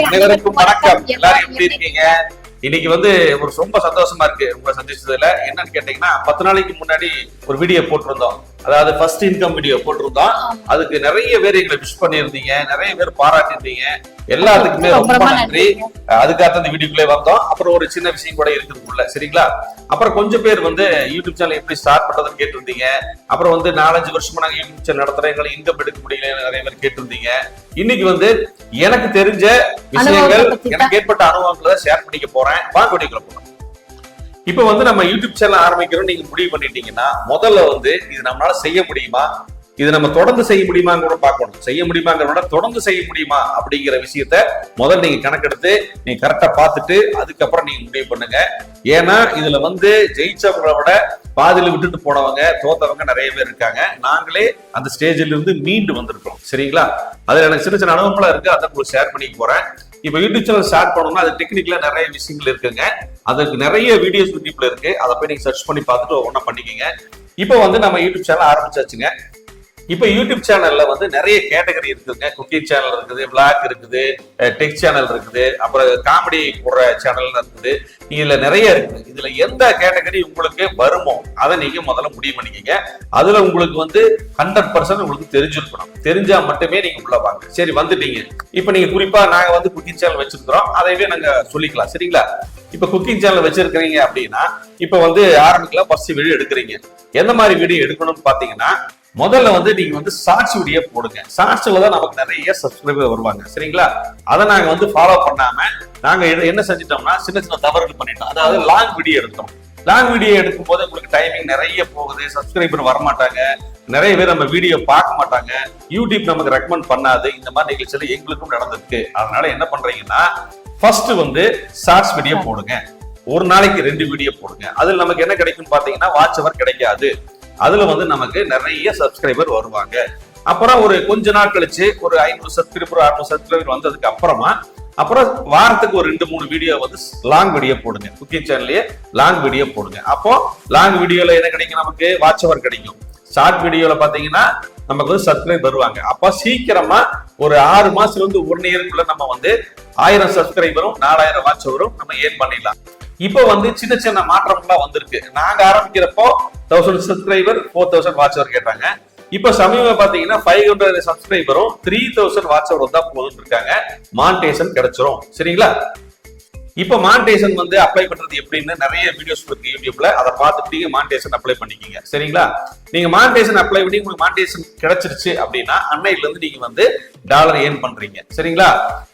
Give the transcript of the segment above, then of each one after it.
அனைவருக்கும் வணக்கம். எல்லாரும் எப்படி இருக்கீங்க? இன்னைக்கு ஒரு ரொம்ப சந்தோஷமா இருக்கு உங்களை சந்திச்சதுல. என்னன்னு கேட்டீங்கன்னா 10 நாளைக்கு முன்னாடி ஒரு வீடியோ போட்டிருந்தோம். அதாவது ஃபர்ஸ்ட் இன்கம் வீடியோ போட்டிருந்தோம். அதுக்கு நிறைய பேர் எங்களை விஷ் பண்ணியிருந்தீங்க, நிறைய பேர் பாராட்டிருந்தீங்க. எல்லாத்துக்குமே ரொம்ப நன்றி. அதுக்காக அந்த வீடியோக்குள்ளே வந்தோம். அப்புறம் ஒரு சின்ன விஷயம் கூட இருக்குதுக்குள்ள, சரிங்களா? அப்புறம் கொஞ்சம் பேர் யூடியூப் சேனல் எப்படி ஸ்டார்ட் பண்றதுன்னு கேட்டிருந்தீங்க. அப்புறம் 4-5 வருஷமா நாங்க யூடியூப் சேனல் நடத்துறோம், எங்களை இன்கம் எடுக்க முடியல நிறைய பேர் கேட்டிருந்தீங்க. இன்னைக்கு எனக்கு தெரிஞ்ச விஷயங்கள், எனக்கு ஏற்பட்ட அனுபவங்களை ஷேர் பண்ணிக்க போறேன். வாங்க வீடியோக்குள்ள போறோம். இப்ப நம்ம யூடியூப் சேனல் ஆரம்பிக்கிறோம் நீங்க முடிவு பண்ணிட்டீங்கன்னா, முதல்ல இது நம்மளால செய்ய முடியுமா, இது நம்ம தொடர்ந்து செய்ய முடியுமான்னு கூட பார்க்கணும். செய்ய முடியுமாங்கிறத தொடர்ந்து செய்ய முடியுமா அப்படிங்கிற விஷயத்த முதல்ல நீங்க கணக்கெடுத்து நீங்க கரெக்டா பார்த்துட்டு அதுக்கப்புறம் நீங்க முடிவு பண்ணுங்க. ஏன்னா இதுல ஜெயிச்சவங்களை விட பாதியில விட்டுட்டு போனவங்க, தோத்தவங்க நிறைய பேர் இருக்காங்க. நாங்களே அந்த ஸ்டேஜ்ல இருந்து மீண்டு வந்திருக்கோம், சரிங்களா? அதுல எனக்கு சின்ன சின்ன அனுபவங்களா இருக்கு, அதை உங்களுக்கு ஷேர் பண்ணிக்க போறேன். இப்ப யூடியூப் சேனல் ஸ்டார்ட் பண்ணணும்னா அது டெக்னிக்கலா நிறைய விஷயங்கள் இருக்குங்க. அதுக்கு நிறைய வீடியோஸ் யூடியூப்ல இருக்கு, அதை போய் நீங்க சர்ச் பண்ணி பார்த்துட்டு ஒவ்வொன்றா பண்ணிக்கங்க. இப்போ நம்ம யூடியூப் சேனல் ஆரம்பிச்சாச்சுங்க. இப்ப யூடியூப் சேனல்ல நிறைய கேட்டகரி இருக்குதுங்க. குக்கிங் சேனல் இருக்குது, விளாக் இருக்குது, டெக் சேனல் இருக்குது, அப்புறம் காமெடி போடுற சேனல் இருக்குது. இதுல நிறைய இருக்குது. இதுல எந்த கேட்டகரி உங்களுக்கு வருமோ அதை நீங்க முதல்ல முடிவு பண்ணிக்கங்க. அதுல உங்களுக்கு 100% உங்களுக்கு தெரிஞ்சிருக்கணும். தெரிஞ்சா மட்டுமே நீங்க உள்ள வாங்க. சரி, வந்துட்டீங்க. இப்ப நீங்க குறிப்பா நாங்க குக்கிங் சேனல் வச்சிருக்கிறோம், அதைவே நாங்க சொல்லிக்கலாம், சரிங்களா? இப்ப குக்கிங் சேனல் வச்சிருக்கிறீங்க அப்படின்னா இப்ப ஆரம்பிக்கலாம். ஃபர்ஸ்ட் வீடியோ எடுக்கிறீங்க. எந்த மாதிரி வீடியோ எடுக்கணும்னு பாத்தீங்கன்னா, முதல்ல நீங்க ஷார்ட்ஸ் வீடியோ போடுங்க. ஷார்ட்ஸ்ல தான் நமக்கு நிறைய சப்ஸ்கிரைபர் வருவாங்க, சரிங்களா? அதை நாங்க ஃபாலோ பண்ணாம நாங்க என்ன செஞ்சிட்டோம்னா சின்ன சின்ன தவறுகள் பண்ணிட்டோம். அதாவது லாங் வீடியோ எடுத்தோம். லாங் வீடியோ எடுக்கும் போது உங்களுக்கு டைமிங் நிறைய போகுது, சப்ஸ்கிரைபர் வரமாட்டாங்க, நிறைய பேர் நம்ம வீடியோ பார்க்க மாட்டாங்க, யூடியூப் நமக்கு ரெக்கமெண்ட் பண்ணாது. இந்த மாதிரி நிகழ்ச்சியில எங்களுக்கும் நடந்திருக்கு. அதனால என்ன பண்றீங்கன்னா, ஃபர்ஸ்ட் ஷார்ட்ஸ் வீடியோ போடுங்க. ஒரு நாளைக்கு 2 வீடியோ போடுங்க. அதுல நமக்கு என்ன கிடைக்கும் பாத்தீங்கன்னா, வாட்ச் அவர் கிடைக்காது. அதுல நமக்கு நிறைய சப்ஸ்கிரைபர் வருவாங்க. அப்புறம் ஒரு கொஞ்ச நாள் கழிச்சு ஒரு 500 சப்ஸ்கிரைபர் 600 சப்ஸ்கிரைபர் வந்ததுக்கு அப்புறம் வாரத்துக்கு ஒரு 2-3 வீடியோ லாங் வீடியோ போடுங்க. குக்கிங் சேனல்லயே லாங் வீடியோ போடுங்க. அப்போ லாங் வீடியோல என்ன கிடைக்கும், நமக்கு வாட்ச் அவர் கிடைக்கும். ஷார்ட் வீடியோல பாத்தீங்கன்னா நமக்கு சப்ஸ்கிரைப் வருவாங்க. அப்ப சீக்கிரமா ஒரு 6 மாசத்துல 1 இயருக்குள்ள நம்ம 1000 சப்ஸ்கிரைபரும் 4000 வாட்ச் அவரும் நம்ம ஏர்ன் பண்ணிடலாம். இப்போ சின்ன சின்ன மாற்றம்லாம் வந்திருக்கு. நாங்க ஆரம்பிக்கிறப்போ 1000 சப்ஸ்கிரைபர் 4000 வாட்ச் அவர் கேட்டாங்க. இப்ப சமீபம் பாத்தீங்கன்னா 500 சப்ஸ்கிரைபரும் 3000 வாட்ச் அவர் வந்தா போதும் இருக்காங்க. மானிடைசேஷன் கிடைச்சிரும், சரிங்களா? இப்ப மானிடைசேஷன் அப்ளை பண்றது எப்படின்னு நிறைய வீடியோஸ் இருக்கு யூடியூப்ல. அதை பார்த்துட்டு நீங்க மானிடைசேஷன் அப்ளை பண்ணிக்கீங்க, சரிங்களா? நீங்க மானிடைசேஷன் அப்ளை பண்ணி உங்களுக்கு மானிடைசேஷன் கிடைச்சிருச்சு அப்படின்னா அன்னையில இருந்து நீங்க டாலர் ஏர்ன் பண்றீங்க, சரிங்களா?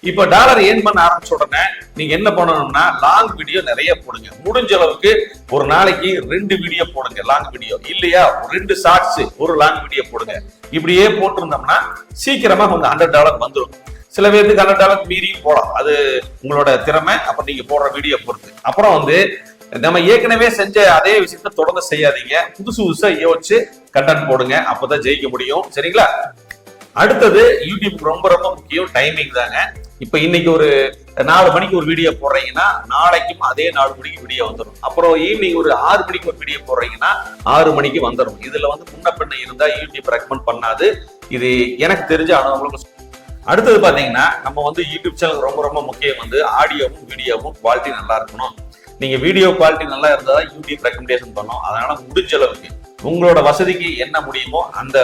இப்ப டாலர் ஏர்ன் பண்ண ஆரம்பிச்ச உடனே நீங்க என்ன பண்ணணும்னா, லாங் வீடியோ நிறைய போடுங்க. முடிஞ்ச அளவுக்கு ஒரு நாளைக்கு 2 வீடியோ போடுங்க, லாங் வீடியோ. இல்லையா 2 ஷார்ட்ஸ், ஒரு லாங் வீடியோ போடுங்க. இப்படியே போட்டிருந்தோம்னா சீக்கிரமா $100 வந்துடும். சில பேருக்கு $100 மீறியும் போடலாம், அது உங்களோட திறமை. அப்புறம் நீங்க போடுற வீடியோ பொறுத்து. அப்புறம் நம்ம ஏற்கனவே செஞ்ச அதே விஷயத்த தொடர்ந்து செய்யாதீங்க. புதுசா யோசிச்சு கண்டென்ட் போடுங்க. அப்பதான் ஜெயிக்க முடியும், சரிங்களா? அடுத்தது யூடியூப் ரொம்ப ரொம்ப முக்கியம், டைமிங் தாங்க. இப்ப இன்னைக்கு ஒரு 4 மணிக்கு ஒரு வீடியோ போடுறீங்கன்னா நாளைக்கும் அதே 4 மணிக்கு வீடியோ வந்துடும். அப்புறம் ஈவினிங் ஒரு 6 மணிக்கு ஒரு வீடியோ போடுறீங்கன்னா 6 மணிக்கு வந்துடும். இதுல முன்ன பின்ன இருந்தா யூடியூப் ரெக்கமெண்ட் பண்ணாது. இது எனக்கு தெரிஞ்ச அனுபவங்களுக்கு. அடுத்தது பாத்தீங்கன்னா, நம்ம யூடியூப் சேனல் ரொம்ப ரொம்ப முக்கியம் ஆடியோவும் வீடியோவும் குவாலிட்டி நல்லா இருக்கணும். நீங்க வீடியோ குவாலிட்டி நல்லா இருந்தா யூடியூப் ரெக்கமெண்டேஷன் பண்ணும். அதனால முடிஞ்ச அளவுக்கு உங்களோட வசதிக்கு என்ன முடியுமோ அந்த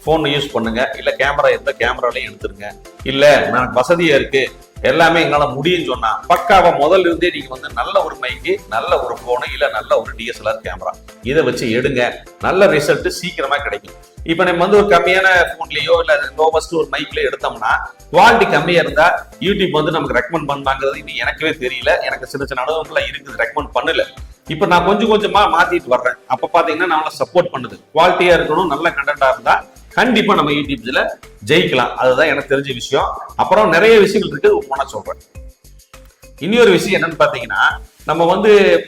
போன் யூஸ் பண்ணுங்க. இல்ல கேமரா எந்த கேமராலையும் எடுத்துருங்க. இல்ல எனக்கு வசதியா இருக்கு, எல்லாமே எங்களால முடியும் சொன்னா பக்காவா முதல்ல இருந்தே நீங்க நல்ல ஒரு மைக்கு, நல்ல ஒரு போனு, இல்ல நல்ல ஒரு DSLR கேமரா இதை வச்சு எடுங்க. நல்ல ரிசல்ட் சீக்கிரமா கிடைக்கும். இப்ப நம்ம ஒரு கம்மியான போன்லயோ இல்ல லோவஸ்ட் ஒரு மைக்லயோ எடுத்தோம்னா குவாலிட்டி கம்மியா இருந்தா யூடியூப் நமக்கு ரெக்கமெண்ட் பண்ணுவாங்கிறது இன்னும் எனக்கே தெரியல. எனக்கு சின்ன சின்ன அனுபவங்கள்லாம் இருக்குது, ரெக்கமெண்ட் பண்ணல. இப்ப நான் கொஞ்சம் கொஞ்சமா மாத்திட்டு வர்றேன். அப்ப பாத்தீங்கன்னா நம்மள சப்போர்ட் பண்ணுது. குவாலிட்டியா இருக்கணும், நல்ல கண்டென்ட்டா இருந்தா கண்டிப்பா நம்ம யூடியூப்ல ஜெயிக்கலாம். அதுதான் எனக்கு தெரிஞ்ச விஷயம். அப்புறம் நிறைய விஷயங்கள் இருக்கு, ஒவ்வொன்றா சொல்றேன். இன்னொரு விஷயம் என்னன்னு பாத்தீங்கன்னா, நம்ம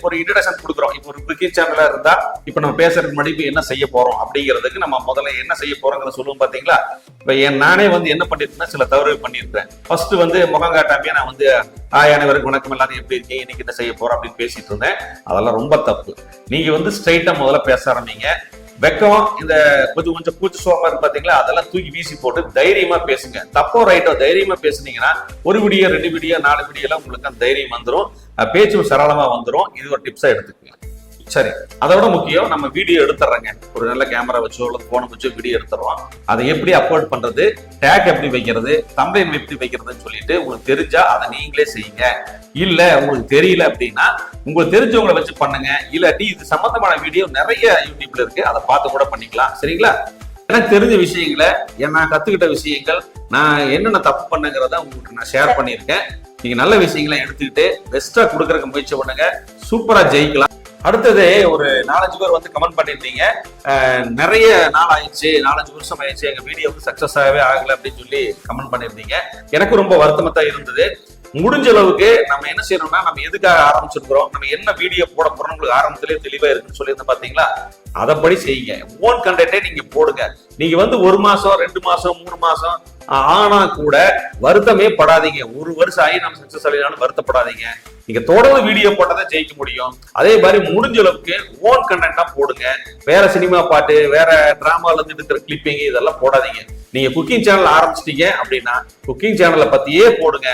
ஒரு இன்ட்ரடக்ஷன் கொடுக்குறோம். இப்போ ஒரு குக்கிங் சேனலா இருந்தா இப்ப நம்ம பேசுறதுக்கு முன்னாடி இப்ப என்ன செய்ய போறோம் அப்படிங்கிறதுக்கு நம்ம முதல்ல என்ன செய்ய போறோங்கிறத சொல்லுவோம் பாத்தீங்களா? இப்ப நானே என்ன பண்ணிருக்கேன்னா சில தவறு பண்ணிருக்கேன். ஃபர்ஸ்ட் முகம் காட்டாமையா நான் அனைவருக்கு வணக்கம், எல்லாரும் எப்படி இருக்கீங்க, இன்னைக்கு என்ன செய்ய போறோம் அப்படின்னு பேசிட்டு இருந்தேன். அதெல்லாம் ரொம்ப தப்பு. நீங்க ஸ்ட்ரைட்டா முதல்ல பேச ஆரம்பிங்க. வெக்கம் இந்த கொஞ்சம் கொஞ்சம் கூச்ச சோமா இருக்கு பாத்தீங்களா, அதெல்லாம் தூக்கி வீசி போட்டு தைரியமா பேசுங்க. தப்போ ரைட்டோ தைரியமா பேசுனீங்கன்னா ஒரு வீடியோ 2 வீடியோ 4 வீடியோ எல்லாம் உங்களுக்கு அந்த தைரியம் வந்துடும், பேச்சும் சரளமா வந்துடும். இது ஒரு டிப்ஸா எடுத்துக்கங்க. சரி, அதோட முக்கியம் நம்ம வீடியோ எடுத்துறோங்க. ஒரு நல்ல கேமரா வச்சோ இல்ல போனை வச்சோ வீடியோ எடுத்துறோம். அதை எப்படி அப்லோட் பண்றது, டேக் எப்படி வைக்கிறது, தம்பனைல் எப்படி வைக்கிறதுன்னு சொல்லிட்டு உங்களுக்கு தெரிஞ்சா அதை நீங்களே செய்யுங்க. இல்ல உங்களுக்கு தெரியல அப்படின்னா உங்களுக்கு தெரிஞ்சவங்களை வச்சு பண்ணுங்க. இல்லாட்டி இது சம்பந்தமான வீடியோ நிறைய யூடியூப்ல இருக்கு, அதை பார்த்து கூட பண்ணிக்கலாம். சரிங்களா? எனக்கு தெரிஞ்ச விஷயங்களை, நான் கத்துக்கிட்ட விஷயங்கள், நான் என்னென்ன தப்பு பண்ணுங்கிறத உங்களுக்கு நான் ஷேர் பண்ணியிருக்கேன். நீங்க நல்ல விஷயங்களை எடுத்துக்கிட்டு பெஸ்டா கொடுக்கறதுக்கு முயற்சி பண்ணுங்க. சூப்பரா ஜெயிக்கலாம். அடுத்தது ஒரு 4-5 பேர் வந்து கமெண்ட் பண்ணிருந்தீங்க, நிறைய நாள் ஆயிடுச்சு, 4-5 வருஷம் ஆயிடுச்சு, எங்க வீடியோ வந்து சக்சஸ் ஆகவே ஆகல அப்படின்னு சொல்லி கமெண்ட் பண்ணிருந்தீங்க. எனக்கு ரொம்ப வருத்தமா தான் இருந்தது. முடிஞ்ச அளவுக்கு நம்ம என்ன செய்யணும்னா, நம்ம எதுக்காக ஆரம்பிச்சிருக்கிறோம், நம்ம என்ன வீடியோ போட போறோம் உங்களுக்கு ஆரம்பத்திலேயே தெளிவா இருக்குன்னு சொல்லியிருந்தேன் பாத்தீங்களா, அதப்படி செய்யுங்க. ஓன் கண்டென்ட்டே நீங்க போடுங்க. நீங்க வந்து 1 மாசம் 2 மாசம் 3 மாசம் ஆனா கூட வருத்தமே படாதீங்க. 1 வருஷம் ஆகி நம்ம சக்சஸ் ஆகலாம் வருத்தப்படாதீங்க. நீங்க தொடர்ந்து வீடியோ போட்டதை ஜெயிக்க முடியும். அதே மாதிரி முடிஞ்ச அளவுக்கு ஓன் கண்டென்ட்டா போடுங்க. வேற சினிமா பாட்டு, வேற டிராமால இருந்து இருக்கிற கிளிப்பிங் இதெல்லாம் போடாதீங்க. நீங்க குக்கிங் சேனல் ஆரம்பிச்சிட்டீங்க அப்படின்னா குக்கிங் சேனலை பத்தியே போடுங்க.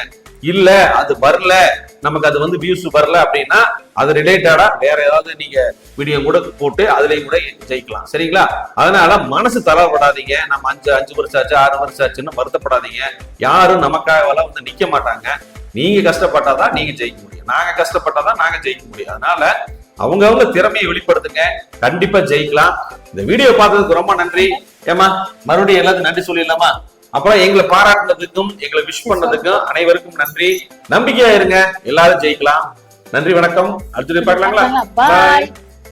இல்ல அது வரல, நமக்கு அது வந்து வியூஸ் வரல அப்படின்னா அது ரிலேட்டடா வேற ஏதாவது நீங்க வீடியோ கூட போட்டு அதுலயும் கூட ஜெயிக்கலாம். சரிங்களா? அதனால மனசு தளரப்படாதீங்க. நம்ம 5 வருஷம் ஆச்சு 6 வருஷம் ஆச்சுன்னு வருத்தப்படாதீங்க. யாரும் நமக்காக வந்து நிக்க மாட்டாங்க. நீங்க கஷ்டப்பட்டாதான் நீங்க ஜெயிக்க முடியும், நாங்க கஷ்டப்பட்டாதான் நாங்க ஜெயிக்க முடியும். அதனால அவங்கவுங்க திறமையை வெளிப்படுத்துங்க, கண்டிப்பா ஜெயிக்கலாம். இந்த வீடியோ பார்த்ததுக்கு ரொம்ப நன்றி. ஏமா மறுபடியும் எல்லாத்துக்கும் நன்றி சொல்லிடலாமா? அப்புறம் எங்களை பாராட்டுனதுக்கும் எங்களை விஷ் பண்ணதுக்கும் அனைவருக்கும் நன்றி. நம்பிக்கையா இருங்க, எல்லாரும் ஜெயிக்கலாம். நன்றி, வணக்கம். அடுத்து பார்க்கலாங்களா? பாய்.